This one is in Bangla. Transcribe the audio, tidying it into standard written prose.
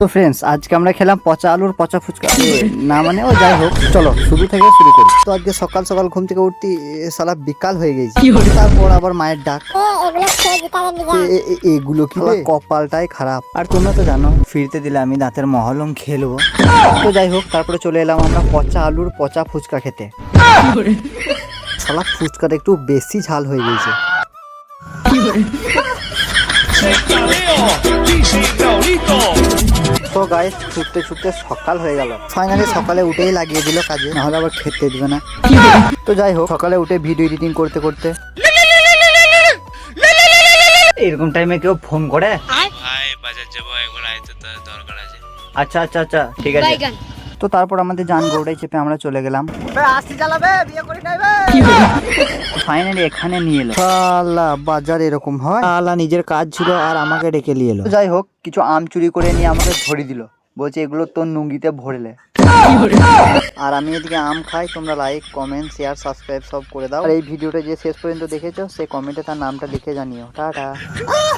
তো ফ্রেন্ডস, আজকে আমরা খেলাম পচা আলুর পচা ফুচকা। না মানে ও যাই হোক, চলো শুরু থেকে শুরু করি। তো আজকে সকাল সকাল ঘুম থেকে উঠতে সালা বিকাল হয়ে গেছে। তারপর আবার মায়ের ডাক, এগুলো কি রে? কপালটাই খারাপ। আর তোমরা তো জানো, ফিরতে দিলে আমি দাঁতের মহলম খেলবো। তো যাই হোক, তারপরে চলে এলাম আমরা পচা আলুর পচা ফুচকা খেতে। সালা ফুচকাটা একটু বেশি ঝাল হয়ে গেছে। তো গাইস, ছুটতে ছুটতে সকাল হয়ে গেল। ফাইনালি সকালে উঠেই লাগিয়ে দিল কাজে, নাহলে আবার খেতে দিবে না। তো যাই হোক, সকালে উঠে ভিডিও এডিটিং করতে করতে এরকম টাইমে কেউ ফোন করে, ভাই বাজার যাবো একবার আইতে তো দরকার আছে। আচ্ছা আচ্ছা আচ্ছা ঠিক আছে। তো তারপর আমাদের যান গৌড়ায় চেপে আমরা চলে গেলাম। ফাইনালি এখানে নিয়ে এলো। শালা বাজার এরকম হয়? শালা নিজের কাজ ছিল আর আমাকে ডেকে নিয়ে এলো। যাই হোক, কিছু আম চুরি করে নিয়ে আমাকে ধরিয়ে দিল। বলছে এগুলো তোর নুঙ্গিতে ভরলে। আর আমি এদিকে আম খাই। তোমরা লাইক, কমেন্ট, শেয়ার, সাবস্ক্রাইব সব করে দাও। আর এই ভিডিওটা যে শেষ পর্যন্ত দেখেছো, সেই কমেন্টে তার নামটা লিখে জানিও। টাটা।